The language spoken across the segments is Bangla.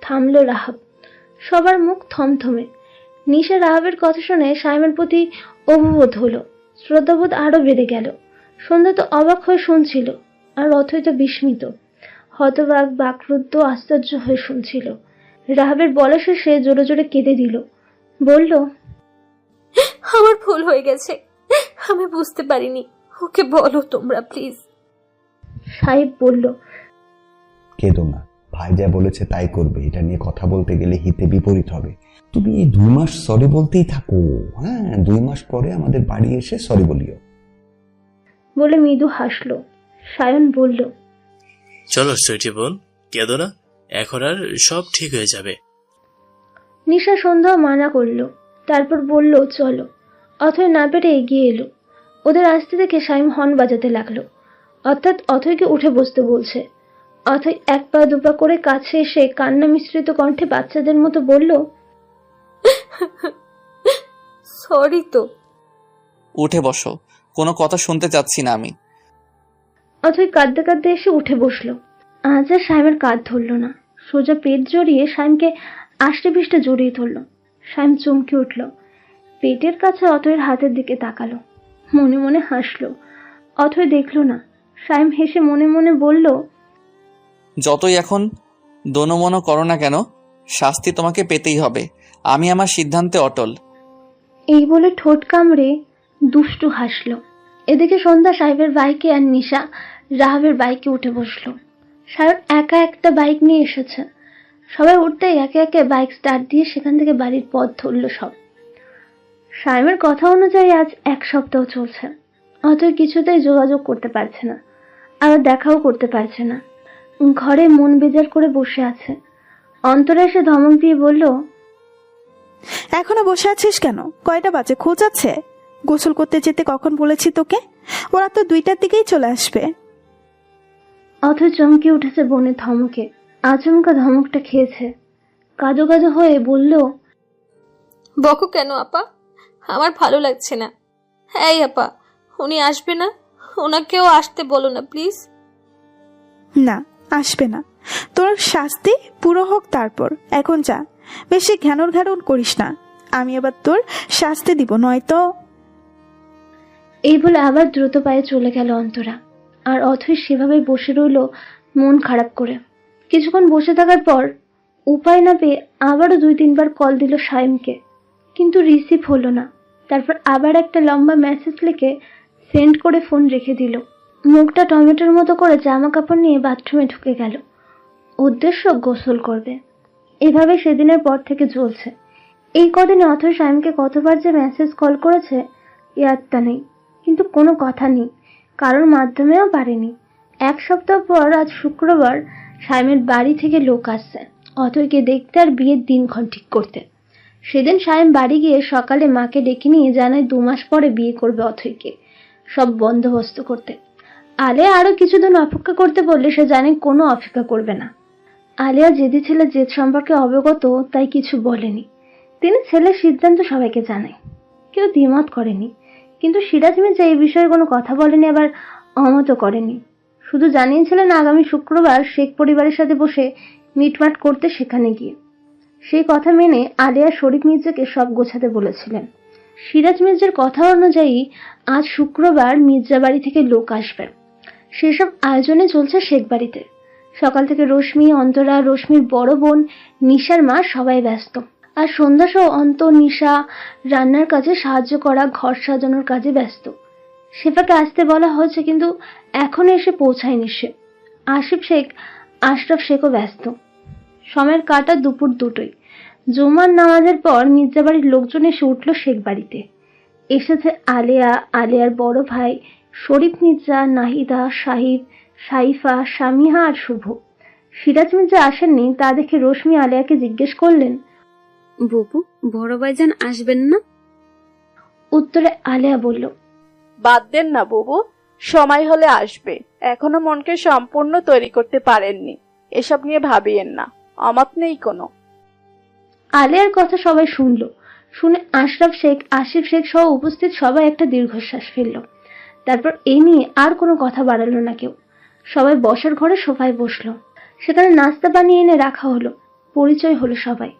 থামলো রাহাব। সবার মুখ থমথমে। নিশা রাহাবের কথা শুনে সাইমের প্রতি অভিবোধ হলো, শ্রদ্ধাবোধ আরো বেড়ে গেল। সন্ধ্যা তো অবাক হয়ে শুনছিল, আর অথই তো বিস্মিত, হতবাক, বাকরুদ্ধ, আশ্চর্য হয়ে শুনছিল। রাহাবের বলা শেষে জোরে জোরে কেঁদে দিল। বলল, আমার ভুল হয়ে গেছে, আমি বুঝতে পারিনি, ওকে বলো তোমরা প্লিজ। সাহেব বলল, কেঁদো না, ভাই যা বলেছে তাই করবে। এটা নিয়ে কথা বলতে গেলে হিতে বিপরীত হবে। তুমি এই 2 মাস সরি বলতেই থাকো। হ্যাঁ, 2 মাস পরে আমাদের বাড়ি এসে সরি বলিও। বলে মৃদু হাসলো। সায়ন বলল, চলো সুইটি বোন, কেঁদো না, এখন আর সব ঠিক হয়ে যাবে। নিশা সন্ধ্যা মানা করলো, তারপর বলল চলো। অথয় না পেরে এগিয়ে এলো। ওদের আসতে দেখে সাইম হর্ন বাজাতে লাগলো, অর্থাৎ অথয়কে উঠে বসতে বলছে। অথয় 1 পা 2 পা করে কাছে এসে কান্না মিশ্রিত কণ্ঠে বাচ্চাদের মতো বলল, সরি তো। উঠে বসো, কোনো কথা শুনতে চাচ্ছি না আমি। অথয় কাঁদতে কাঁদতে এসে উঠে বসলো। আজ আর সাইমের কাঁধ ধরলো না, সোজা পেট জড়িয়ে সাইমকে আষ্টে পৃষ্ঠে জড়িয়ে ধরলো। সাইম চমকে উঠল, পেটের কাছে অথয়ের হাতের দিকে তাকালো, মনে মনে হাসলো। অথয় দেখলো না। সাইম হেসে মনে মনে বলল, যতই এখন দোনোমনো করো না কেন, শাস্তি তোমাকে পেতেই হবে। আমি আমার সিদ্ধান্তে অটল। এই বলে ঠোঁট কামড়ে দুষ্টু হাসলো। এদিকে সন্ধ্যা সাহেবের বাইকে আর নিশা রাহাবের বাইকে উঠে বসলো। সাহেব একা একটা বাইক নিয়ে এসেছে। সবাই উঠতেই একে একে বাইক স্টার্ট দিয়ে সেখান থেকে বাড়ির পথ ধরলো সব। সাহেবের কথা অনুযায়ী আজ 1 সপ্তাহ চলছে। অথয় কিছুতেই যোগাযোগ করতে পারছে না, আর দেখাও করতে পারছে না। ঘরে মন বেজার করে বসে আছে। অন্তরা এসে ধমক দিয়ে বলল, এখনো বসে আছিস কেন? কয়টা বাজে? খোঁজ আছে? গোসল করতে যেতে কখন বলেছি তোকে? ওরা তো 2টার দিকেই চলে আসবে। অথয় চমকে উঠেছে বোনের ধমকে। আচমকা ধমকটা খেয়েছে। কাজো কাজো হয়ে বলল, বকো কেন আপা? আমার ভালো লাগছে না। এই আপা, উনি আসবে না? ওনাকেও আসতে বলো না প্লিজ। না, আসবে না। তোর শাস্তি পুরো হোক তারপর। এখন যা, বেশি ঘ্যানর ঘ্যানর করিস না। আমি আবার তোর শাস্তি দিব, নয়তো। এই বলে আবার দ্রুত পায়ে চলে গেল অন্তরা। আর অথয় সেভাবে বসে রইল মন খারাপ করে। কিছুক্ষণ বসে থাকার পর উপায় না পেয়ে আবারও 2-3 বার কল দিল সাইমকে, কিন্তু রিসিভ হলো না। তারপর আবার একটা লম্বা মেসেজ লিখে সেন্ড করে ফোন রেখে দিল। মুখটা টমেটোর মতো করে জামা কাপড় নিয়ে বাথরুমে ঢুকে গেল। উদ্দেশ্য গোসল করবে। এভাবে সেদিনের পর থেকে চলছে। এই কদিনে অথয় সাইমকে কতবার যে মেসেজ কল করেছে ইয়াদটা নেই, কিন্তু কোনো কথা নেই, কারোর মাধ্যমেও পারেনি। 1 সপ্তাহ পর আজ শুক্রবার সাইমের বাড়ি থেকে লোক আসছে অথয়কে দেখতে আর বিয়ের দিনক্ষণ ঠিক করতে। সেদিন সাইম বাড়ি গিয়ে সকালে মাকে ডেকে নিয়ে জানায় 2 মাস পরে বিয়ে করবে অথয়কে, সব বন্দোবস্ত করতে। আলিয়া আরো কিছুদিন অপেক্ষা করতে বললে সে জানে কোনো অপেক্ষা করবে না। আলিয়া জেদি ছেলে জেদ সম্পর্কে অবগত, তাই কিছু বলেনি। তিনি ছেলের সিদ্ধান্ত সবাইকে জানায়, কেউ দ্বিমত করেনি। কিন্তু সিরাজ মির্জা এই বিষয়ে কোনো কথা বলেনি, আবার অমত করেনি। শুধু জানিয়েছিলেন আগামী শুক্রবার শেখ পরিবারের সাথে বসে মিটমাট করতে সেখানে গিয়ে। সেই কথা মেনে আলিয়া শরীফ মির্জাকে সব গোছাতে বলেছিলেন। সিরাজ মির্জার কথা অনুযায়ী আজ শুক্রবার মির্জা বাড়ি থেকে লোক আসবে। সেসব আয়োজনে চলছে শেখ বাড়িতে। সকাল থেকে রশ্মি, অন্তরা, রশ্মির বড় বোন, নিশার মা সবাই ব্যস্ত। আর সন্ধ্যা সহ অন্ত, নিশা রান্নার কাজে সাহায্য করা, ঘর সাজানোর কাজে ব্যস্ত। শেফাকে আসতে বলা হয়েছে, কিন্তু এখনো এসে পৌঁছায়নি সে। আশরাফ শেখও ব্যস্ত। সময়ের কাটা দুপুর 2টোই। জুমার নামাজের পর মির্জা বাড়ির লোকজন এসে উঠল শেখ বাড়িতে। এসেছে আলিয়া, আলিয়ার বড় ভাই শরীফ মির্জা, নাহিদা, সাহিব, সাইফা, সামিহা আর শুভ। সিরাজ মির্জা আসেননি, তা দেখে রশ্মি আলিয়াকে জিজ্ঞেস করলেন, বুবু, বড় ভাইজান আসবেন না? উত্তরে আলিয়া বলল, বাদ দেন না বুবু, সময় হলে আসবে। এখনো মনকে সম্পূর্ণ তৈরি করতে পারেননি। এসব নিয়ে ভাবিয়েন না, অমত নেই কোনো। আলিয়ার কথা সবাই শুনল। শুনে আশরাফ শেখ, আসিফ শেখ সহ উপস্থিত সবাই একটা দীর্ঘশ্বাস ফেলল। তারপর এই নিয়ে আর কোনো কথা বাড়ালো না কেউ। সবাই বসার ঘরে সোফায় বসলো। সেখানে নাস্তা বানিয়ে এনে রাখা হলো। পরিচয় হলো সবাই।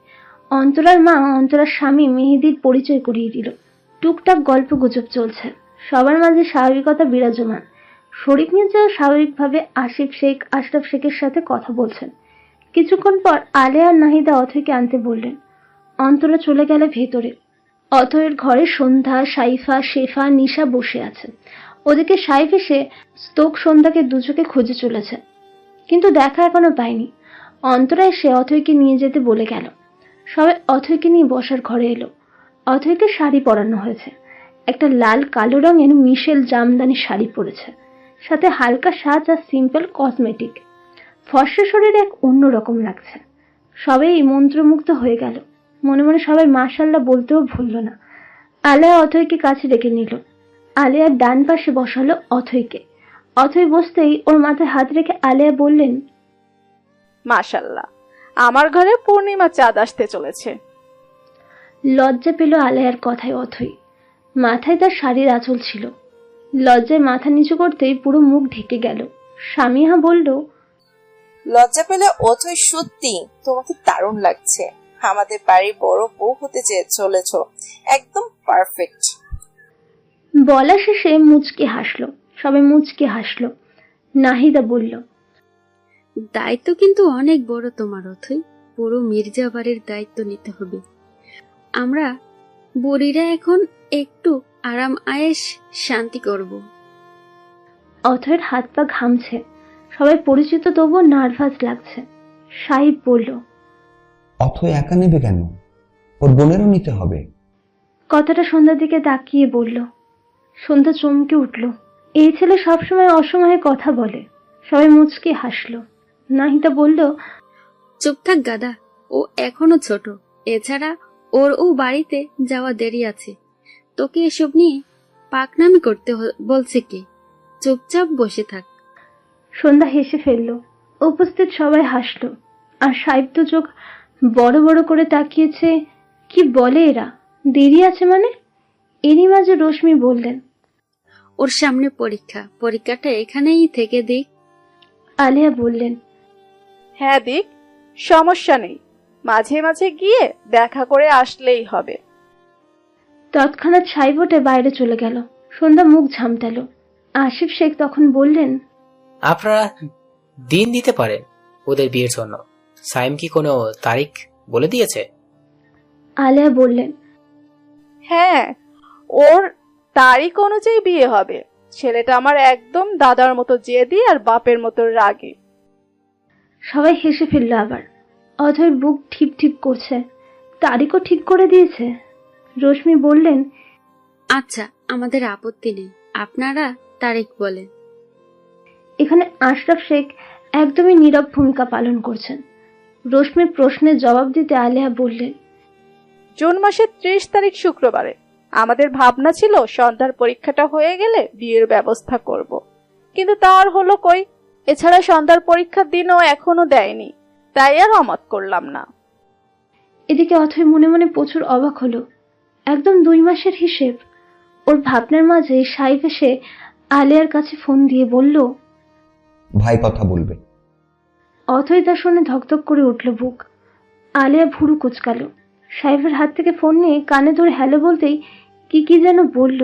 অন্তরার মা অন্তরার স্বামী মেহেদির পরিচয় করিয়ে দিল। টুকটাক গল্প গুজব চলছে, সবার মাঝে স্বাভাবিকতা বিরাজমান। শরীফ মির্জাও স্বাভাবিকভাবে আসিফ শেখ আশরাফ শেখের সাথে কথা বলছেন। কিছুক্ষণ পর আলেয়া আর নাহিদা অথয়কে আনতে বললেন। অন্তরা চলে গেলে ভেতরে। অথয়ের ঘরে সন্ধ্যা, সাইফা, শেফা, নিশা বসে আছে। ওদিকে সাইফ এসে স্তোক সন্ধ্যাকে দুচোখে খুঁজে চলেছে, কিন্তু দেখা এখনো পায়নি। অন্তরা এসে অথয়কে নিয়ে যেতে বলে গেল। সবাই অথয়কে নিয়ে বসার ঘরে এলো। অথয়কে শাড়ি পরানো হয়েছে, একটা লাল কালো রঙের মিশেল জামদানি শাড়ি পরেছে, সাথে হালকা সাজ আর সিম্পল কসমেটিক। ফর্সা শরীরে এক অন্যরকম লাগছে। সবাই মন্ত্রমুগ্ধ হয়ে গেল। মনে মনে সবাই মাশাআল্লাহ বলতেও ভুলল না। আলেয়া অথয়কে কাছে ডেকে নিল। আলেয়ার ডান পাশে বসালো অথয়কে। অথয় বসতেই ওর মাথায় হাত রেখে আলেয়া বললেন, মাশাল্লাহ, আমার ঘরে পূর্ণিমা চাঁদ আসতে চলেছে। লজ্জা পেল আলেয়ার কথায় অথই। মাথায় তার শাড়ির আঁচল ছিল। লজ্জায় মাথা নিচু করতেই পুরো মুখ ঢেকে গেল। স্বামীহা বলল, লজ্জা পেলে অথই সত্যি তোমাকে দারুণ লাগছে। আমাদের বাড়ির বড় বউ হতে চলেছ, একদম পারফেক্ট। বলা শেষে মুচকি হাসলো। সবাই মুচকি হাসলো। নাহিদা বলল, দায়িত্ব কিন্তু অনেক বড় তোমার অথই। পুরো মির্জা বাড়ির দায়িত্ব নিতে হবে। আমরা বুড়িরা এখন একটু আরাম আয়েশ শান্তি করব। অথয়ের হাত পা ঘামছে। সবাই পরিচিত তবুও নার্ভাস লাগছে। সাহিব বলল, অথয় একা নেবে কেন? ওর বোনেরও নিতে হবে। কথাটা সন্ধ্যার দিকে তাকিয়ে বলল। সন্ধ্যা চমকে উঠল। এই ছেলে সবসময় অসময়ে কথা বলে। সবাই মুচকি হাসলো। নাহিদা বলল, চুপ থাক গাদা, ও এখনো ছোট। এছাড়া ও বাড়িতে যাওয়া দেরি আছে। তোকে এসব নিয়ে পাকনামি করতে বলছে কে? চুপচাপ বসে থাক। সন্ধ্যা হেসে ফেলল। উপস্থিত সবাই হাসলো। আর সাহিব তো চোখ বড় বড় করে তাকিয়েছে। কি বলে এরা? দেরি আছে মানে? এরই মাঝে রশ্মি বললেন, ওর সামনে পরীক্ষাটা এখানেই থেকে দিক। আলিয়া বললেন, হ্যাঁ দিক, সমস্যা নেই, মাঝে মাঝে গিয়ে দেখা করে আসলেই হবে। তৎক্ষণাৎ সাহিব উঠে বাইরে চলে গেল। সন্ধ্যা মুখ ঝামটালো। আসিফ শেখ তখন বললেন, আপনারা দিন দিতে পারেন ওদের বিয়ের জন্য। সাইম কি কোনো তারিখ বলে দিয়েছে? আলিয়া বললেন, হ্যাঁ, ওর তারিখ অনুযায়ী বিয়ে হবে। ছেলেটা আমার একদম দাদার মতো জেদি আর বাপের মতো রাগী। সবাই হেসে ফেলল আবার। অথয়ের বুক ঠিপ ঠিপ করছে। তারিখও ঠিক করে দিয়েছে। রশ্মি বললেন, আচ্ছা, আমাদের আপত্তি নেই, আপনারা তারিখ বলেন। এখানে আশরাফ শেখ একদমই নীরব ভূমিকা পালন করছেন। রশ্মির প্রশ্নের জবাব দিতে আলিয়া বললেন, জুন মাসের 30 তারিখ শুক্রবারে। আমাদের ভাবনা ছিল সন্ধ্যার পরীক্ষাটা হয়ে গেলে বিয়ের ব্যবস্থা করব, কিন্তু তার হলো কই। এছাড়া সন্ধ্যার পরীক্ষার দিনও এখনো দেয়নি, তাই আর অমত করলাম না। এদিকে অথয় মনে মনে প্রচুর অবাক হলো। একদম 2 মাসের হিসেব। ওর ভাবনার মাঝে সাইফ এসে আলিয়ার কাছে ফোন দিয়ে বলল, ভাই কথা বলবে। অথয় তা শুনে ধকধক করে উঠল বুক। আলিয়া ভুরু কুচকালো। সাইফের হাত থেকে ফোন নিয়ে কানে ধরে হ্যালো বলতেই কি যেন বলল।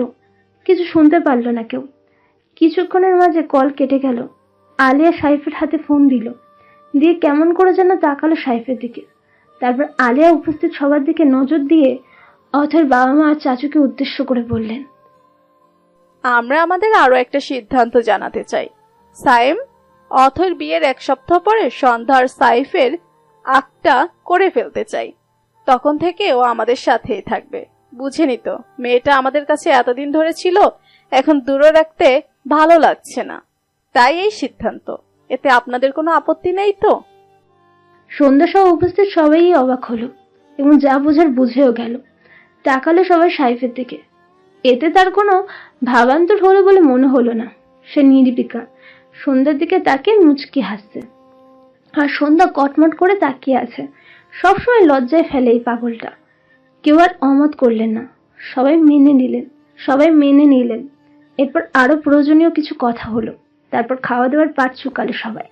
কিছু শুনতে পারল না কেউ। কিছুক্ষণের মাঝে কল কেটে গেল। আলিয়া সাইফের হাতে ফোন দিল, দিয়ে কেমন করে যেন তাকালো সাইফের দিকে। তারপর আলিয়া উপস্থিত সবার দিকে নজর দিয়ে অথয়ের বাবা মা আর চাচুকে উদ্দেশ্য করে বললেন, আমরা আমাদের আরো একটা সিদ্ধান্ত জানাতে চাই। সাইম, অথয়ের বিয়ের 1 সপ্তাহ পরে সন্ধ্যার সাইফের আঁকটা করে ফেলতে চাই। তখন থেকে ও আমাদের সাথেই থাকবে। বুঝেনি তো, মেয়েটা আমাদের কাছে এতদিন ধরে ছিল, এখন দূরে রাখতে ভালো লাগছে না, তাই এই সিদ্ধান্ত। এতে আপনাদের কোনো আপত্তি নেই তো? সন্ধ্যা সহ উপস্থিত সবাই অবাক হলো এবং যা বোঝার বুঝেও গেল। তাকালো সবাই সাইফের দিকে। এতে তার কোনো ভাবান্তর হলো বলে মনে হলো না। সে নির্বিকার সন্ধ্যার দিকে তাকিয়ে মুচকি হাসছে। আর সন্ধ্যা কটমট করে তাকিয়ে আছে। সবসময় লজ্জায় ফেলে এই পাগলটা। কেউ আর অমত করলেন না। সবাই মেনে নিলেন। এরপর আরো প্রয়োজনীয় কিছু কথা হলো। তারপর খাওয়া দাওয়ার পাট চুকালো সবাই।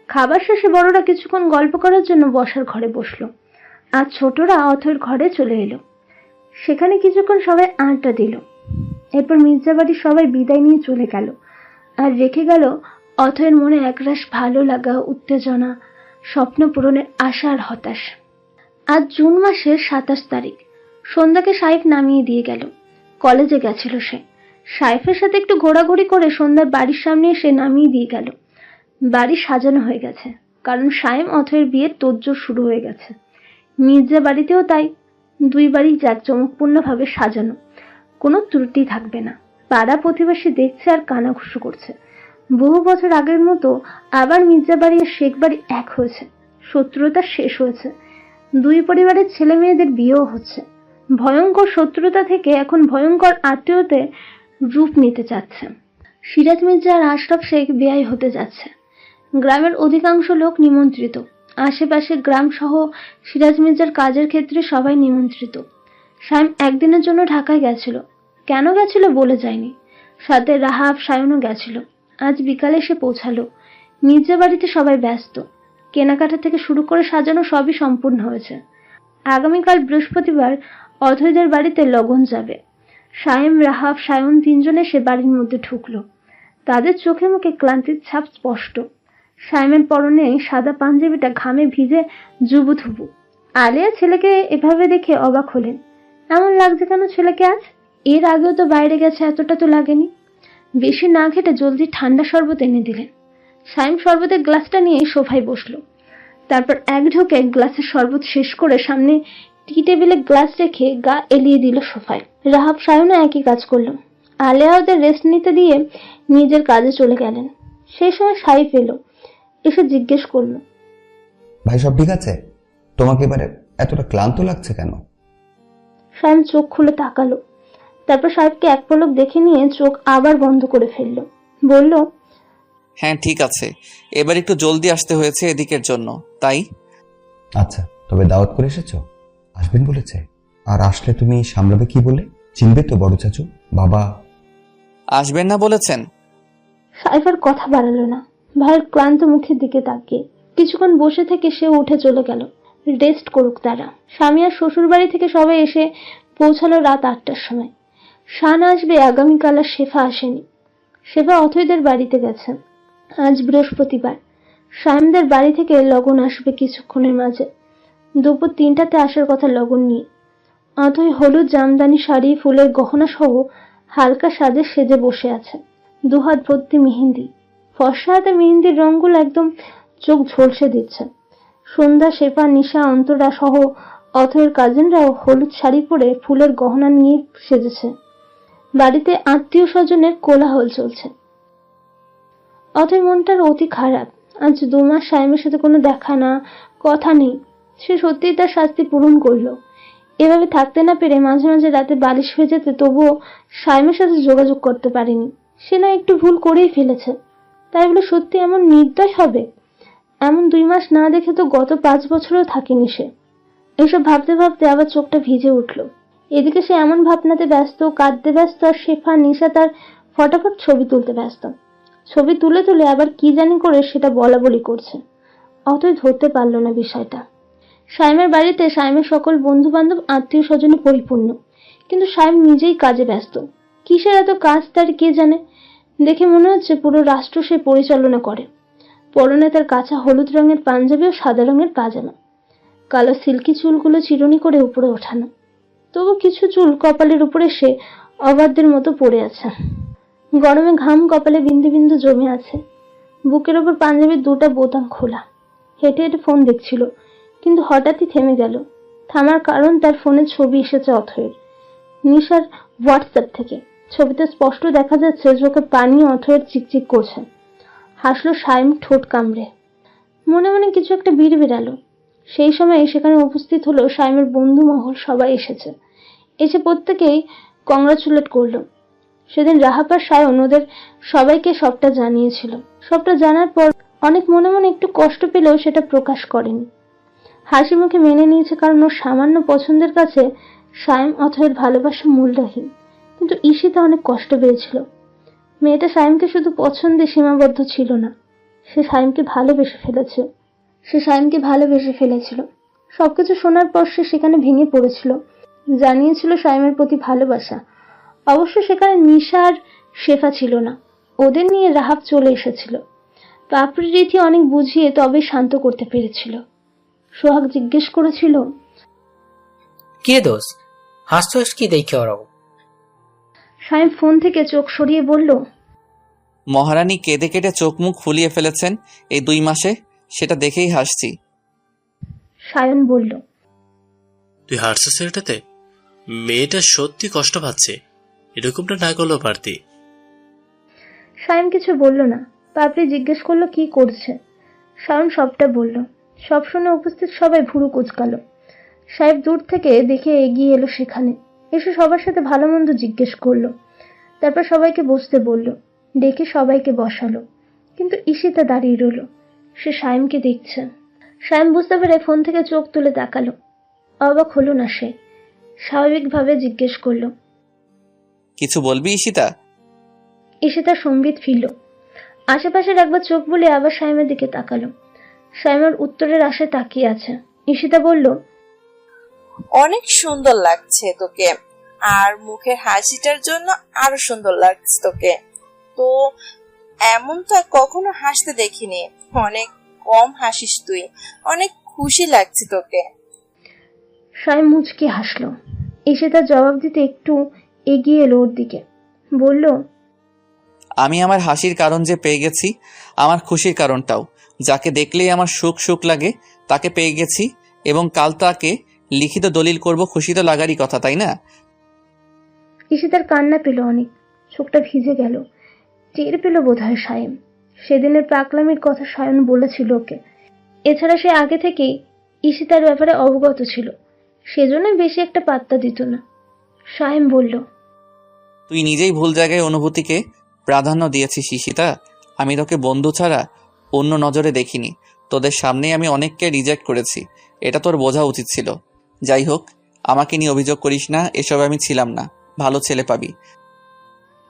খাবার শেষে বড়রা কিছুক্ষণ গল্প করার জন্য বসার ঘরে বসলো, আর ছোটরা অথয়ের ঘরে চলে এলো। সেখানে কিছুক্ষণ সবাই আড্ডা দিল। এরপর মির্জাবাড়ির সবাই বিদায় নিয়ে চলে গেল, আর রেখে গেল অথয়ের মনে একরাশ ভালো লাগা, উত্তেজনা, স্বপ্ন পূরণের আশা আর হতাশ। আজ জুন মাসের 27 তারিখ। সন্ধ্যাকে সাইফ নামিয়ে দিয়ে গেল। কলেজে গেছিল সে। সাইফের সাথে একটু ঘোরাঘুরি করে সন্ধ্যার বাড়ির সামনে এসে নামিয়ে দিয়ে গেল। বাড়ি সাজানো হয়ে গেছে, কারণ সাইম অথয়ের বিয়ের তোড়জোড় শুরু হয়ে গেছে। মির্জা বাড়িতেও তাই, দুই বাড়ি জাঁকজমকপূর্ণভাবে সাজানো, কোনো ত্রুটি থাকবে না। পাড়া প্রতিবেশী দেখছে আর কানাঘুষো করছে। বহু বছর আগের মতো আবার মির্জা বাড়ি আর শেখ বাড়ি এক হয়েছে। শত্রুতা শেষ হয়েছে। দুই পরিবারের ছেলে মেয়েদের বিয়েও হচ্ছে। ভয়ঙ্কর শত্রুতা থেকে এখন ভয়ঙ্কর আত্মীয়তে রূপ নিতে যাচ্ছে। সিরাজ মির্জা আর আশরাফ শেখ বিয়ে হতে যাচ্ছে। গ্রামের অধিকাংশ লোক নিমন্ত্রিত। আশেপাশে গ্রাম সহ সিরাজ মির্জার কাজের ক্ষেত্রে সবাই নিমন্ত্রিত। সাইম একদিনের জন্য ঢাকায় গেছিল। কেন গেছিল বলে যায়নি। সাথে রাহাব, সায়নও গেছিল। আজ বিকালে এসে পৌঁছালো। মির্জা বাড়িতে সবাই ব্যস্ত। কেনাকাটা থেকে শুরু করে সাজানো সবই সম্পূর্ণ হয়েছে। আগামীকাল বৃহস্পতিবার অথয়দের বাড়িতে লগন যাবে। সাইম, রাহাব, সায়ন তিনজন এসে বাড়ির মধ্যে ঢুকলো। তাদের চোখে মুখে ক্লান্তির ছাপ স্পষ্ট। সাইমের পরনে সাদা পাঞ্জাবিটা ঘামে ভিজে জুবুথুবু। আলিয়া ছেলেকে এভাবে দেখে অবাক হলেন। এমন লাগছে কেন ছেলেকে আজ? এর আগেও তো বাইরে গেছে, এতটা তো লাগেনি। বেশি না ঘেটে জলদি ঠান্ডা শরবত এনে দিলেন। সাইম শরবতের গ্লাসটা নিয়ে সোফায় বসলো। তারপর এক ঢোকে গ্লাসের শরবত শেষ করে সামনে টি টেবিলে গ্লাস রেখে গা এলিয়ে দিল সোফায়। রাহাব, সায়নও একই কাজ করলো। আলিয়া ওদের রেস্ট নিতে দিয়ে নিজের কাজে চলে গেলেন। সেই সময় সাইফ এলো, এসে জিজ্ঞেস করলো, ভাই সব ঠিক আছে? তোমাকে এবারে এতটা ক্লান্ত লাগছে কেন? সাইম চোখ খুলে তাকালো। তারপর সাহেবকে এক পলক দেখে নিয়ে চোখ আবার বন্ধ করে ফেললো। বলল, হ্যাঁ ঠিক আছে, এবার একটু জলদি আসতে হয়েছে এদিকের জন্য, তাই। আচ্ছা, তবে দাওয়াত করে এসেছো? আসবেন বলেছে? আর আসলে তুমি সামলাবে কি বলে? চিনবে তো বড় চাচু, বাবা? আসবেন না বলেছেন? সাইফ আর কথা বাড়ালো না, ভাইয়ের ক্লান্ত মুখের দিকে তাকিয়ে। কিছুক্ষণ বসে থেকে সে উঠে চলে গেল। রেস্ট করুক তারা। স্বামী আর শ্বশুর বাড়ি থেকে সবাই এসে পৌঁছালো রাত 8টার সময়। শান আসবে আগামীকাল, আর শেফা আসেনি। শেফা অথয়দের বাড়িতে গেছে। আজ বৃহস্পতিবার। সাইমদের বাড়ি থেকে লগন আসবে কিছুক্ষণের মাঝে। দুপুর 3টাতে আসার কথা লগন নিয়ে। অথয় হলুদ জামদানি শাড়ি, ফুলের গহনা সহ হালকা সাজে সেজে বসে আছে। দুহাত ভর্তি মেহেন্দি। ফর্সা হাতে মেহেন্দির রঙগুলো একদম চোখ ঝলসে দিচ্ছে। সন্ধ্যা, শেফা, নিশা, অন্তরা সহ অথয়ের কাজিনরাও হলুদ শাড়ি পরে ফুলের গহনা নিয়ে সেজেছে। বাড়িতে আত্মীয় স্বজনের কোলাহল চলছে। অথয় মনটার অতি খারাপ। আজ 2 মাস সাইমের সাথে কোনো দেখা না, কথা নেই। সে সত্যিই তার শাস্তি পূরণ করলো। এভাবে থাকতে না পেরে মাঝে মাঝে রাতে বালিশ হয়ে যেতে, তবুও সাইমের সাথে যোগাযোগ করতে পারেনি। সে না একটু ভুল করেই ফেলেছে, তাই বলে সত্যি এমন নির্দয় হবে? এমন 2 মাস না দেখে তো গত 5 বছরও থাকেনি সে। এসব ভাবতে ভাবতে আবার চোখটা ভিজে উঠলো। এদিকে সে এমন ভাবনাতে ব্যস্ত, কাঁদতে ব্যস্ত, আর শেফা, নিশা তার ফটাফট ছবি তুলতে ব্যস্ত। ছবি তুলে তুলে আবার কি জানি করে সেটা বলা বলি করছে। অতই ধরতে পারলো না বিষয়টা। সাইমের বাড়িতে সাইমের সকল বন্ধু বান্ধব, আত্মীয় স্বজনে পরিপূর্ণ, কিন্তু সাইম নিজেই কাজে ব্যস্ত। কিসের এত কাজ তার কে জানে। দেখে মনে হচ্ছে পুরো রাষ্ট্র সে পরিচালনা করে। পরনে তার কাঁচা হলুদ রঙের পাঞ্জাবি ও সাদা রঙের পাজামা। কালো সিল্কি চুলগুলো চিরুনি করে উপরে ওঠানো। তবু কিছু চুল কপালের উপরে সে অবাধ্যের মতো পড়ে আছে। গরমে ঘাম কপালে বিন্দু বিন্দু জমে আছে। বুকের ওপর পাঞ্জাবির 2টা বোতাম খোলা। হেঁটে হেঁটে ফোন দেখছিল, কিন্তু হঠাৎই থেমে গেল। থামার কারণ তার ফোনে ছবি এসেছে অথয়ের, নিশার হোয়াটসঅ্যাপ থেকে। ছবিতে স্পষ্ট দেখা যাচ্ছে চোখে পানি, অথয়ের চিকচিক করছে। হাসলো সাইম ঠোঁট কামড়ে। মনে মনে কিছু একটা বিড়বিড়ালো। সেই সময় সেখানে উপস্থিত হলো সাইমের বন্ধু মহল। সবাই এসেছে। এসে প্রত্যেকেই কংগ্রাচুলেট করলো। সেদিন রাহাব আর সায়ন ওদের সবাইকে সবটা জানিয়েছিল। সবটা জানার পর অনেক মনে মনে একটু কষ্ট পেলেও সেটা প্রকাশ করেনি। হাসি মুখে মেনে নিয়েছে, কারণ ওর সামান্য পছন্দের কাছে সাইম অথয়ের ভালোবাসা মূল্যহীন। কিন্তু ঈশিতা অনেক কষ্ট পেয়েছিল। মেয়েটা সাইমকে শুধু পছন্দে সীমাবদ্ধ ছিল না, সে সাইমকে ভালোবেসে ফেলেছিল। সবকিছু শোনার পর সে সেখানে ভেঙে পড়েছিল, জানিয়েছিল সাইমের প্রতি ভালোবাসা। অবশ্য সেখানে নিশা আর শেফা ছিল না, ওদের নিয়ে রাহাব চলে এসেছিল। পাপড়ি রীতি অনেক বুঝিয়ে তবে শান্ত করতে পেরেছিল। সোহাগ জিজ্ঞেস করেছিল, কি রে দোষ, হাসছিস কি দেখে ওরাও? সাইম ফোন থেকে চোখ সরিয়ে বলল, মহারানী কেঁদে কেটে চোখ মুখ ফুলিয়ে ফেলেছেন এই 2 মাসে, সেটা দেখেই হাসছি। সায়ন বলল, তুই হারছিস এটাতে? মেয়েটা সত্যি কষ্ট পাচ্ছে, এরকমটা না করলেও পারতি। সায়ন কিছু বলল না। পাপড়ি জিজ্ঞেস করলো কি করছে। সায়ন সবটা বলল। সব শুনে উপস্থিত সবাই ভুরু কুঁচকালো। সাহেব দূর থেকে দেখে এগিয়ে এলো সেখানে, এসে সবার সাথে ভালো মন্দ জিজ্ঞেস করলো। তারপর সবাইকে বসতে বলল, ডেকে সবাইকে বসালো। কিন্তু ঈশিতা দাঁড়িয়ে রইল, সে সায়েমকে দেখছে। সায়েম বুঝতে পেরে ফোন থেকে চোখ তুলে তাকালো। অবাক হলো না সে, স্বাভাবিকভাবে জিজ্ঞেস করলো, কিছু বলবি ঈশিতা? ঈশিতা সম্বিত ফিরল। আশেপাশের একবার চোখ বুলে আবার সায়েমের দিকে তাকালো। সায়েমের উত্তরের আশায় তাকিয়ে আছে। ঈশিতা বলল, অনেক সুন্দর লাগছে তোকে, আর মুখের হাসিটার জন্য আরো সুন্দর লাগছে তোকে। তো এমন তো কখনো হাসতে দেখিনি, অনেক কম হাসিস তুই, অনেক খুশি লাগছে তোকে। সায়েম মুচকি হাসলো। ঈশিতা জবাব দিতে একটু এগিয়ে এলো ওর দিকে, বলল, আমি আমার হাসির কারণ যে পেয়ে গেছি, আমার খুশির কারণটাও। যাকে দেখলেই আমার সুখ সুখ লাগে তাকে পেয়ে গেছি, এবং কাল তাকে লিখিত দলিল করব। খুশি তো লাগারই কথা, তাই না? ঈশিতার কান্না পেল অনেক, চোখটা ভিজে গেল। টের পেল বোধহয় সায়েম। সেদিনের পাগলামির কথা সায়ন বলেছিল ওকে। এছাড়া সে আগে থেকেই ঈশিতার ব্যাপারে অবগত ছিল, সেজন্য বেশি একটা পাত্তা দিত না। সায়েম বলল, তুই নিজেই ভুল জায়গায় অনুভূতিকে প্রাধান্য দিয়েছিস ঈশিতা। আমি তোকে বন্ধু ছাড়া অন্য নজরে দেখিনি। তোদের সামনেই আমি অনেককে রিজেক্ট করেছি, এটা তোর বোঝা উচিত ছিল। যাই হোক, আমাকে নিয়ে অভিযোগ করিস না, এসব আমি ছিলাম না। ভালো ছেলে পাবি।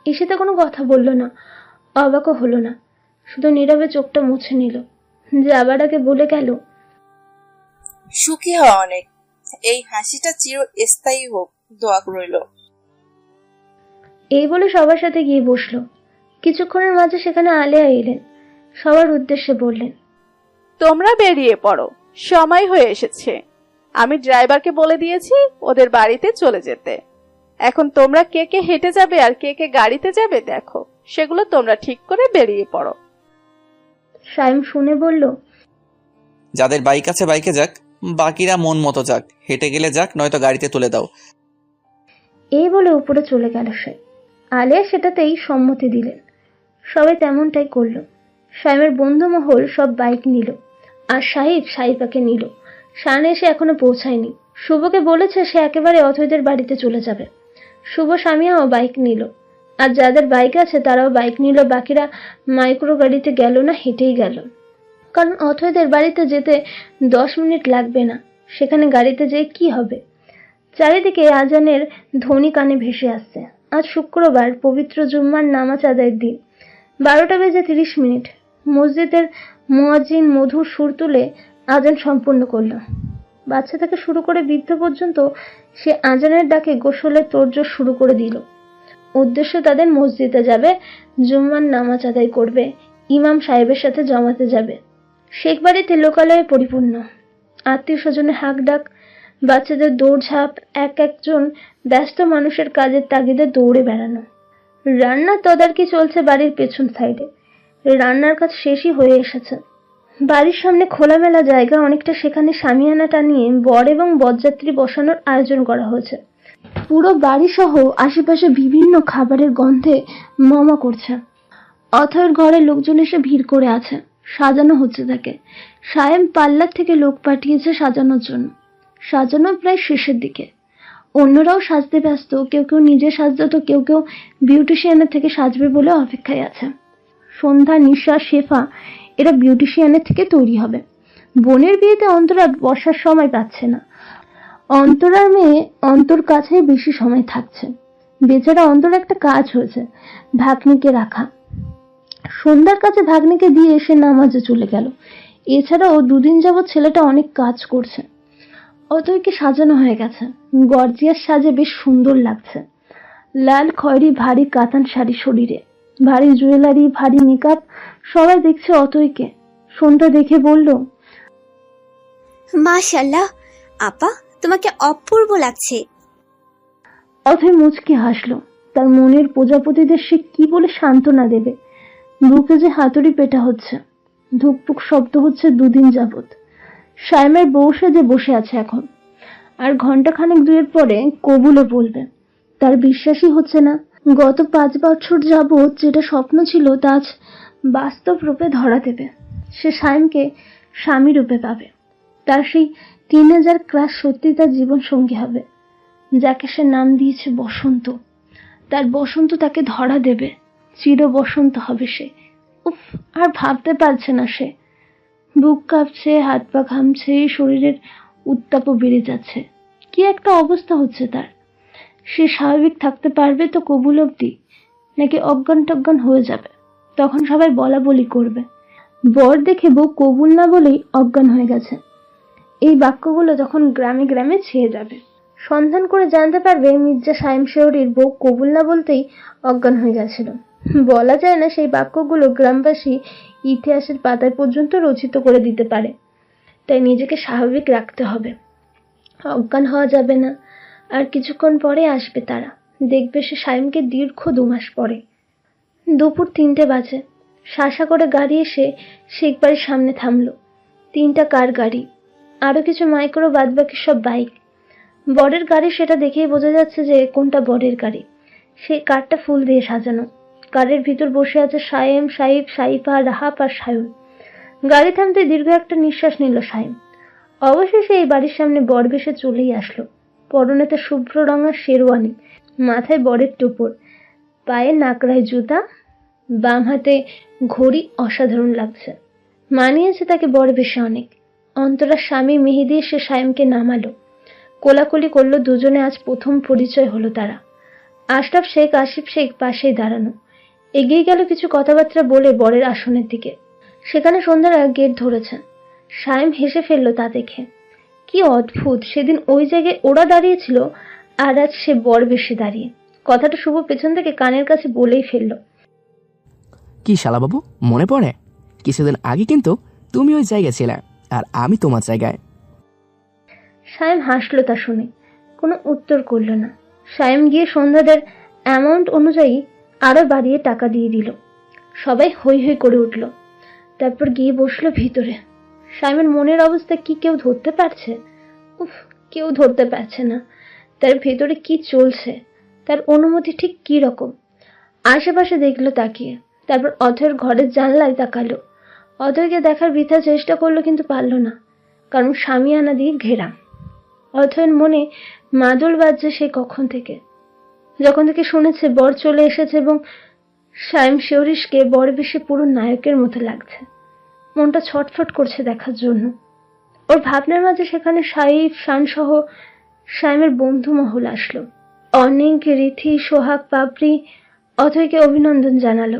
ঈশিতা কোনো কথা বলল না, অবাকও হলো না, শুধু নীরবে চোখটা মুছে নিল। যাবার আগে বলে গেল, সুখী হওয়া অনেক, এই হাসিটা চিরস্থায়ী হোক, দোয়া রইল। এই বলে সবার সাথে গিয়ে বসলো। কিছুক্ষণের মাঝে সেখানে আলেয়া এলেন। সবার উদ্দেশ্যে বললেন, তোমরা বেরিয়ে পড়ো, সময় হয়ে এসেছে। আমি ড্রাইভারকে বলে দিয়েছি ওদের বাড়িতে চলে যেতে। এখন তোমরা কে কে হেঁটে যাবে আর কে কে গাড়িতে যাবে দেখো, সেগুলো তোমরা ঠিক করে বেরিয়ে পড়ো। সায়েম শুনে বলল, যাদের বাইক আছে বাইকে যাক, বাকিরা মন মতো যাক, হেঁটে গেলে যাক, নয়তো গাড়িতে তুলে দাও। এই বলে উপরে চলে গেল সে। আলিয়া সেটাতেই সম্মতি দিলেন। সবাই তেমনটাই করলো। সায়েমের বন্ধু মহল সব বাইক নিল, আর সাহিবাকে নিল। শান এসে এখনো পৌঁছায়নি। শুভকে বলেছে সে একেবারে অথৈদের বাড়িতে চলে যাবে। শুভ সামিয়াও বাইক নিল, আর যাদের বাইক আছে তারাও বাইক নিল। বাকিরা মাইক্রো গাড়িতে গেল না, হেঁটেই গেল। কারণ অথৈদের বাড়িতে যেতে 10 মিনিট লাগবে না, সেখানে গাড়িতে যেয়ে কি হবে। চারিদিকে আজানের ধ্বনি কানে ভেসে আসছে। আজ শুক্রবার, পবিত্র জুম্মার নামাজ আদায়ের দিন। 12টা বেজে 30 মিনিট। মসজিদের মুয়াজ্জিন মধুর সুর তুলে আজান সম্পূর্ণ করল। বাচ্চা থেকে শুরু করে বৃদ্ধ পর্যন্ত সে আজানের ডাকে গোসলের তোড়জোড় শুরু করে দিল। উদ্দেশ্য তাদের মসজিদে যাবে, জুম্মার নামাজ আদায় করবে, ইমাম সাহেবের সাথে জমাতে যাবে। শেখ বাড়িতে লোকালয়ে পরিপূর্ণ। আত্মীয় স্বজনের হাঁক ডাক, বাচ্চাদের দৌড়ঝাঁপ, এক একজন ব্যস্ত মানুষের কাজের তাগিদে দৌড়ে বেড়ানো। রান্নার তদারকি চলছে বাড়ির পেছন সাইডে। রান্নার কাজ শেষই হয়ে এসেছে। বাড়ির সামনে খোলামেলা জায়গা অনেকটা, সেখানে শামিয়ানা টানিয়ে বর এবং বরযাত্রী বসানোর আয়োজন করা হয়েছে। পুরো বাড়ি সহ আশেপাশে বিভিন্ন খাবারের গন্ধে মমা করছে। অথয়ের ঘরে লোকজন এসে ভিড় করে আছে, সাজানো হচ্ছে তাকে। সায়েম পার্লার থেকে লোক পাঠিয়েছে সাজানোর জন্য। সাজানো প্রায় শেষের দিকে। অন্যরাও সাজতে ব্যস্ত, কেউ কেউ নিজে সাজতে, তো কেউ কেউ বিউটিশিয়ানের থেকে সাজবে বলে অপেক্ষায় আছে। সন্ধ্যা, নিশা, শেফা এরা বিউটিশিয়ানের থেকে তৈরি হবে। বোনের বিয়েতে অন্তরা বসার সময় পাচ্ছে না। অন্তরার মেয়ে অন্তর কাছে বেশি সময় থাকছে। বেচারা অন্তর একটা কাজ হয়েছে, ভাগ্নিকে রাখা। সন্ধ্যার কাছে ভাগ্নিকে দিয়ে এসে নামাজে চলে গেল। এছাড়াও 2 দিন যাবৎ ছেলেটা অনেক কাজ করছে। অতইকে সাজানো হয়ে গেছে, গর্জিয়াস সাজে বেশ সুন্দর লাগছে। লাল খয়েরি ভারী কাতান শাড়ি শরীরে, ভারী জুয়েলারি, ভারী মেকআপ, সবাই দেখছে অতইকে। সন্ধ্যা দেখে বলল, মাশাআল্লাহ আপা, তোমাকে অপূর্ব লাগছে। অথই মুচকি হাসলো। তার মনের প্রজাপতিদের সে কি বলে সান্ত্বনা দেবে। বুকে যে হাতুড়ি পেটা হচ্ছে, ধুকপুক শব্দ হচ্ছে 2 দিন যাবৎ। সাইমের বউ সেজে বসে আছে এখন, আর ঘন্টাখানেক 2 পরে কবুলে বলবে। তার বিশ্বাসই হচ্ছে না, গত 5 বছর যাবৎ যেটা স্বপ্ন ছিল তা আজ বাস্তব রূপে ধরা দেবে। সে সাইমকে স্বামী রূপে পাবে। তার সেই টিনেজার ক্রাশ সত্যি তার জীবন সঙ্গী হবে, যাকে সে নাম দিয়েছে বসন্ত। তার বসন্ত তাকে ধরা দেবে, চির বসন্ত হবে সে। উফ, আর ভাবতে পারছে না সে। বুক কাঁপছে, হাত পা ঘামছে, শরীরের উত্তাপও বেড়ে যাচ্ছে। কি একটা অবস্থা হচ্ছে তার। সে স্বাভাবিক থাকতে পারবে তো কবুল অবধি, নাকি অজ্ঞান টজ্ঞান হয়ে যাবে? তখন সবাই বলা বলি করবে, বর দেখে বউ কবুল না বলেই অজ্ঞান হয়ে গেছে। এই বাক্যগুলো তখন গ্রামে গ্রামে ছেয়ে যাবে। সন্ধান করে জানতে পারবে মির্জা সাইম শেহরির বউ কবুল না বলতেই অজ্ঞান হয়ে গেছিল। বলা যায় না সেই বাক্যগুলো গ্রামবাসী ইতিহাসের পাতায় পর্যন্ত রচিত করে দিতে পারে। তাই নিজেকে স্বাভাবিক রাখতে হবে, অজ্ঞান হওয়া যাবে না। আর কিছুক্ষণ পরে আসবে তারা, দেখবে সে সাইমকে দীর্ঘ 2 মাস পরে। দুপুর 3টে বাজে। শাসা করে গাড়ি এসে শেখ বাড়ির সামনে থামলো। 3টা কার গাড়ি, আরো কিছু মাইক্রো, বাদবাকি সব বাইক। বরের গাড়ি সেটা দেখেই বোঝা যাচ্ছে যে কোনটা বরের গাড়ি। সেই কারটা ফুল দিয়ে সাজানো। কারের ভিতর বসে আছে সায়েম, সাইফ, সাইফা, রাহাপ আর সায়ন। গাড়ি থামতে দীর্ঘ একটা নিঃশ্বাস নিল সায়েম। অবশেষে এই বাড়ির সামনে বর বেশে চলেই আসলো। পরনে তার শুভ্র রঙের শেরওয়ানি, মাথায় বরের টোপর, পায়ে নাকড়ায় জুতা, বাম হাতে ঘড়ি। অসাধারণ লাগছে, মানিয়েছে তাকে বর বেশে অনেক। অন্তরার স্বামী মেহেদি এসে সায়েমকে নামালো, কোলাকুলি করলো। দুজনে আজ প্রথম পরিচয় হলো তারা। আশরাফ শেখ, আসিফ শেখ পাশেই দাঁড়ানো। এগিয়ে গেল কিছু কথাবার্তা বলে বরের আসনের দিকে। সেখানে সন্ধ্যারা গেট ধরেছেন। সায়েম হেসে ফেললো তা দেখে। কি অদ্ভুত, সেদিন ওই জায়গায় ওরা দাঁড়িয়েছিল, আর আজ সে বর বেশে দাঁড়িয়ে। কথাটা শুভ পেছন থেকে কানের কাছে বলেই ফেললো, কি শালাবাবু, মনে পড়ে? কিছুদিন আগে কিন্তু তুমি ওই জায়গায় ছিলে, আর আমি তোমার জায়গায়। সায়েম হাসলো তা শুনে, কোনো উত্তর করলো না। সায়েম গিয়ে সন্ধ্যাদের অ্যামাউন্ট অনুযায়ী আরো বাড়িয়ে টাকা দিয়ে দিল। সবাই হৈ হৈ করে উঠল। তারপর গিয়ে বসলো ভিতরে। সায়েমের মনের অবস্থা কি কেউ ধরতে পারছে? উফ, কেউ ধরতে পারছে না তার ভেতরে কি চলছে, তার অনুমতি ঠিক কি রকম। আশেপাশে দেখলো তাকিয়ে, তারপর অথয়ের ঘরের জানলায় তাকালো। অথয়কে দেখার বৃথা চেষ্টা করলো, কিন্তু পারল না, কারণ শামিয়ানা দিয়ে ঘেরা। অথয়ের মনে মাদল বাজছে সে যখন থেকে শুনেছে বর চলে এসেছে, এবং সাইম শেহরিশকে বর বেশে পুরো নায়কের মতো লাগছে। মনটা ছটফট করছে দেখার জন্য। ওর ভাবনার মাঝে সেখানে সাইফ, শান সহ সাইমের বন্ধু মহল আসলো। অনেক, রীথি, সোহাগ, পাপড়ি অথয়কে অভিনন্দন জানালো।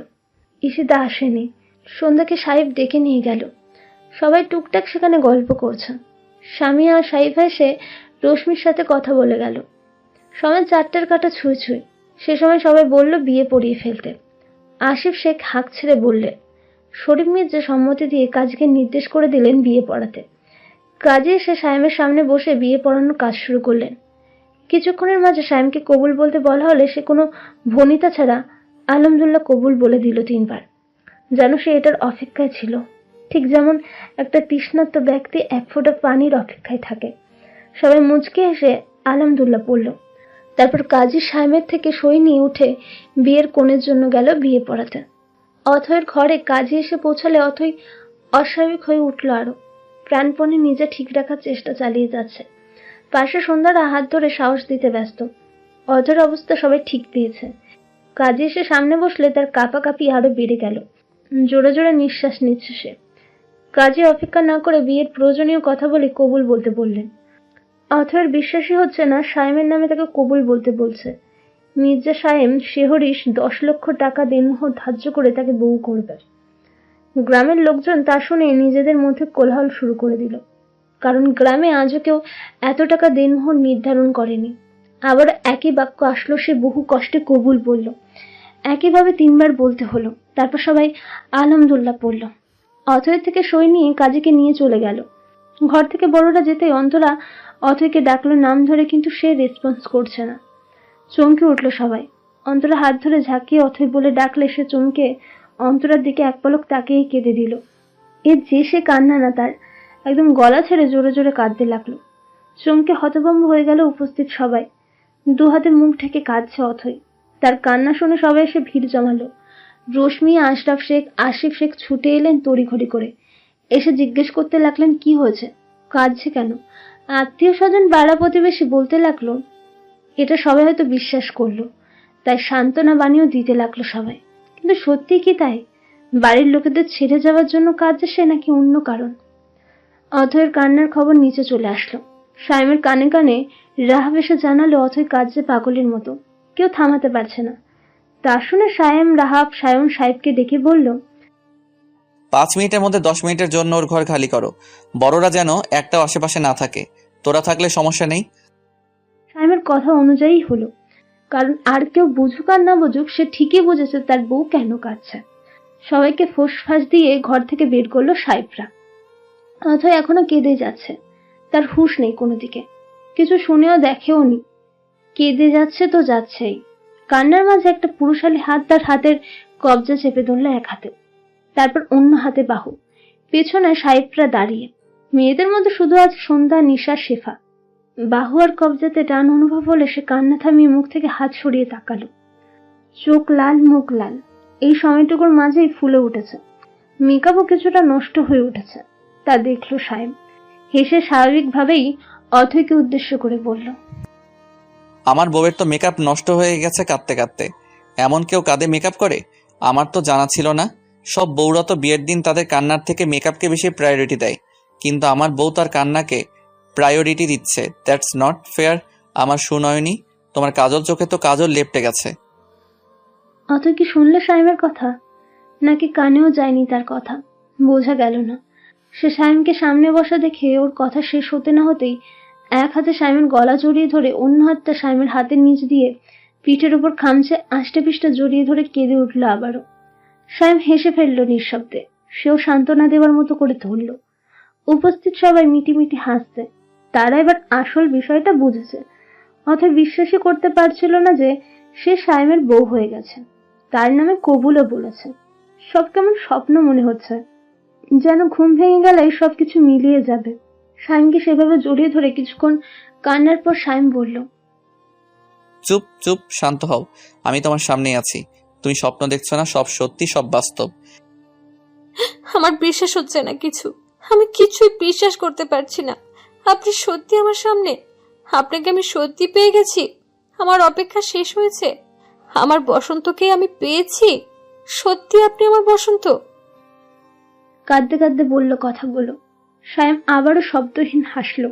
ঈশিতা আসেনি। সন্ধ্যাকে সাইফ ডেকে নিয়ে গেল। সবাই টুকটাক সেখানে গল্প করছে। সামিয়া আর সাইফা এসে রশ্মির সাথে কথা বলে গেল। সময় 4টার কাটা ছুঁই ছুঁই। সে সময় সবাই বলল বিয়ে পড়িয়ে ফেলতে। আসিফ শেখ হাঁক ছেড়ে বললেন। শরীফ মির্জা সম্মতি দিয়ে কাজীকে নির্দেশ করে দিলেন বিয়ে পড়াতে। কাজী এসে সায়েমের সামনে বসে বিয়ে পড়ানোর কাজ শুরু করলেন। কিছুক্ষণের মাঝে সায়েমকে কবুল বলতে বলা হলে সে কোনো ভনিতা ছাড়া আলহামদুলিল্লাহ কবুল বলে দিল 3 বার। যেন সে এটার অপেক্ষায় ছিল, ঠিক যেমন একটা তৃষ্ণার্ত ব্যক্তি 1 ফোঁটা পানির অপেক্ষায় থাকে। সবাই মুচকে এসে আলহামদুলিল্লাহ পড়ল। তারপর কাজী সায়েমের থেকে সই নিয়ে উঠে বিয়ের কনের জন্য গেল বিয়ে পড়াতে। অথয়ের ঘরে কাজী এসে পৌঁছালে অথই অস্বাভাবিক হয়ে উঠল আরো। প্রাণপণে নিজে ঠিক রাখার চেষ্টা চালিয়ে যাচ্ছে। পাশে সন্ধ্যারা হাত ধরে সাহস দিতে ব্যস্ত। অথয়ের অবস্থা সবাই ঠিক পেয়েছে। কাজী এসে সামনে বসলে তার কাঁপাকাঁপি আরো বেড়ে গেল। জোরে জোরে নিঃশ্বাস নিচ্ছে সে। কাজী অপেক্ষা না করে বিয়ের প্রয়োজনীয় কথা বলে কবুল বলতে বললেন। অথয়ের বিশ্বাসই হচ্ছে না সায়েমের নামে তাকে কবুল বলতে বলছে। মির্জা সায়েম শেহরিশ 10 লক্ষ টাকা দেনমোহর ধার্য করে তাকে বউ করবে। গ্রামের লোকজন তা শুনে নিজেদের মধ্যে কোলাহল শুরু করে দিল, কারণ গ্রামে আজও কেউ এত টাকা দেনমোহর নির্ধারণ করেনি। আবার একই বাক্য আসলো, সে বহু কষ্টে কবুল বলল। একইভাবে 3 বার বলতে হলো। তারপর সবাই আলহামদুলিল্লাহ পড়ল। অথয় থেকে সই নিয়ে কাজীকে নিয়ে চলে গেল। ঘর থেকে বড়রা যেতেই অন্তরা অথয়কে ডাকলো নাম ধরে, কিন্তু সে রেসপন্স করছে না। চমকে উঠল সবাই। অন্তরা হাত ধরে ঝাঁকিয়ে অথয় বলে ডাকলে সে চমকে অন্তরার দিকে এক পলক তাকিয়েই কেঁদে দিল। যে সে কান্না না, তার একদম গলা ছেড়ে জোরে জোরে কাঁদতে লাগলো। চমকে হতভম্ব হয়ে গেল উপস্থিত সবাই। 2 হাতে মুখ ঢেকে কাঁদছে অথয়। তার কান্না শুনে সবাই এসে ভিড় জমালো। রশ্মি, আশরাফ শেখ, আসিফ শেখ ছুটে এলেন তড়িঘড়ি করে। এসে জিজ্ঞেস করতে লাগলেন কি হয়েছে, কাঁদছে কেন। আত্মীয় স্বজন পাড়া প্রতিবেশী বলতে লাগলো। এটা সবাই হয়তো বিশ্বাস করলো, তাই সান্ত্বনা বাণীও দিতে লাগলো সবাই। কিন্তু সত্যি কি তাই? বাড়ির লোকেদের ছেড়ে যাওয়ার জন্য কাঁদছে সে, নাকি অন্য কারণ? অথয়ের কান্নার খবর নিচে চলে আসলো। সায়েমের কানে কানে রাহাব এসে জানালো অথয় কাঁদছে পাগলের মতো, কেউ থামাতে পারছে না। তা শুনে সায়েম, রাহাব, সায়ন সাহেবকে ডেকে বলল, 5 মিনিটের মধ্যে 10 মিনিটের জন্য ওর ঘর খালি করো। বড়রা যেন একটাও আশেপাশে না থাকে। তোরা থাকলে সমস্যা নেই। সায়েমের কথা অনুযায়ী হলো, কারণ আর কেউ বুঝুক আর না বুঝুক সে ঠিকই বুঝেছে তার বউ কেন কাঁদছে। সবাইকে ফোঁস-ফাঁস দিয়ে ঘর থেকে বের করলো সাহেবরা। অথয় এখনো কেঁদে যাচ্ছে, তার হুঁশ নেই কোনো দিকে, কিছু শুনেও দেখেও নি। কেঁদে যাচ্ছে তো যাচ্ছেই। কান্নার মাঝে একটা পুরুষালী হাত তার হাতের কবজা চেপে ধরল এক হাতে, তারপর অন্য হাতে বাহু। পেছনে সাহেবরা দাঁড়িয়ে। মেয়েদের মধ্যে শুধু আজ সন্ধ্যা, নিশা, শেফা। বাহু আর কবজাতে টান অনুভব হলে সে কান্না থামিয়ে মুখ থেকে হাত সরিয়ে তাকালো। চোখ লাল, মুখ লাল। এই সময়টুকুর মাঝেই ফুলে উঠেছে, মেকআপও কিছুটা নষ্ট হয়ে উঠেছে। তা দেখলো সাহেব। হেসে স্বাভাবিকভাবেই অথয়কে উদ্দেশ্য করে বলল, আমার বউয়ের তো মেকআপ নষ্ট হয়ে গেছে কাঁদতে কাঁদতে। এমন কেউ কাঁদে মেকআপ করে? আমার তো জানা ছিল না। সব বউরা তো বিয়ের দিন তাদের কান্নার থেকে মেকআপকে বেশি প্রায়োরিটি দেয়, কিন্তু আমার বউ তার কান্নাকে প্রায়োরিটি দিচ্ছে। That's not fair. আমার সুনয়নী, তোমার কাজল চোখে তো কাজল লেপটে গেছে। অথয় কি শুনলো সায়েমের কথা, নাকি কানেও যায়নি তার কথা? বোঝা গেল না। সে সায়েমকে সামনে বসা দেখে ওর কথা শেষ হতে না হতেই এক হাতে সায়েমের গলা জড়িয়ে ধরে অন্য হাতটা সায়েমের হাতের নিচ দিয়ে পিঠের উপর খামচে আষ্টে পিষ্টা জড়িয়ে ধরে কেঁদে উঠল আবারও। সায়েম হেসে ফেললো নিঃশব্দে। সেও সান্ত্বনা দেওয়ার মতো করে ধরল। উপস্থিত সবাই মিটিমিটি হাসছে। তারা এবার আসল বিষয়টা বুঝেছে। অথয় বিশ্বাসই করতে পারছিল না যে সে সায়েমের বউ হয়ে গেছে, তার নামে কবুলও বলেছে। সব কেমন স্বপ্ন মনে হচ্ছে, যেন ঘুম ভেঙে গেলে সবকিছু মিলিয়ে যাবে। সায়েমকে সেভাবে জড়িয়ে ধরে কিছুক্ষণ কান্নার পর সায়েম বলল, চুপ চুপ, শান্ত হও। আমি তোমার সামনেই আছি। তুমি স্বপ্ন দেখছো না, সব সত্যি, সব বাস্তব। আমার বিশ্বাস হচ্ছে না কিছু। আমি কিছুই বিশ্বাস করতে পারছি না। আপনি সত্যি আমার সামনে? আপনাকে আমি সত্যি পেয়ে গেছি? আমার অপেক্ষা শেষ হয়েছে? আমার বসন্তকে আমি পেয়েছি? সত্যি আপনি আমার বসন্ত? কাঁদতে কাঁদতে বলল কথাগুলো। সায়েম আবারও শব্দহীন হাসলো,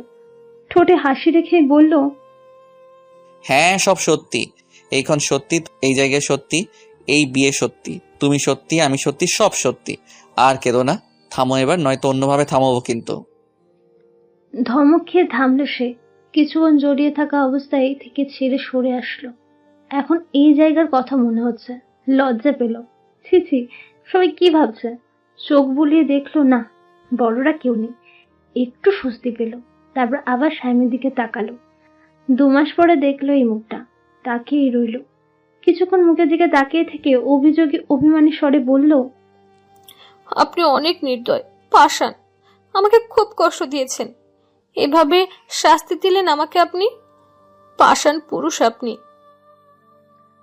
ঠোঁটে হাসি রেখে বলল, হ্যাঁ, সব সত্যি। এইখন সত্যি, এই জায়গায় সত্যি, এই বিয়ে সত্যি, তুমি সত্যি, আমি সত্যি, সব সত্যি। আর কেঁদো না, থামো এবার, নয়তো অন্যভাবে থামাবো কিন্তু। ধমক খেয়ে থামলো সে। কিছুক্ষণ জড়িয়ে থাকা অবস্থায় থেকে ছেড়ে সরে আসলো। এখন এই জায়গার কথা মনে হচ্ছে। লজ্জা পেল। ছি ছি, সবাই কি ভাবছে? চোখ বুলিয়ে দেখলো, না, বড়রা কেউ নেই। একটু স্বস্তি পেল। তারপর আবার সায়েমের দিকে তাকালো। 2 মাস পরে দেখলো এই মুখটা। তাকিয়েই রইল। কিছুক্ষণ মুখের দিকে তাকিয়ে থেকে অভিযোগী অভিমানী স্বরে বলল, আপনি অনেক নির্দয়, পাষাণ। আমাকে খুব কষ্ট দিয়েছেন। এভাবে শাস্তি দিলেন আমাকে আপনি। পাষাণ পুরুষ আপনি।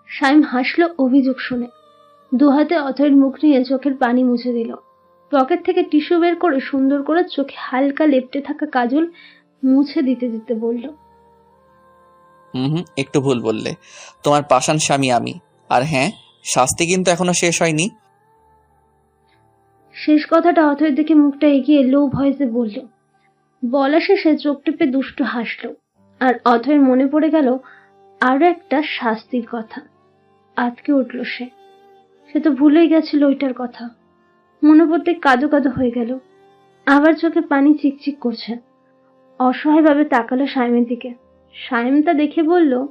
সায়েম হাসলো অভিযোগ শুনে। 2 হাতে অথয়ের মুখ নিয়ে চোখের পানি মুছে দিল। পকেট থেকে টিস্যু বের করে সুন্দর করে চোখে হালকা লেপটে থাকা কাজল মুছে দিতে দিতে বলল, একটু ভুল বললে। তোমার পাষাণ স্বামী আমি। আর হ্যাঁ, শাস্তি কিন্তু এখনো শেষ হয়নি। শেষ কথাটা অথয়ের দিকে মুখটা এগিয়ে লো ভয়েসে বলল। বলা শেষে চোখ টিপে দুষ্টু হাসলো। আর অথয়ের মনে পড়ে গেল আরো একটা শাস্তির কথা। আজকে উঠল সে তো ভুলেই গেছিল ওইটার কথা। মনে পড়তে কাঁদো কাঁদো হয়ে গেল। আবার চোখে পানি চিকচিক করছে। অসহায়ভাবে তাকালো সাইমের দিকে। সাইম তা দেখে বলল,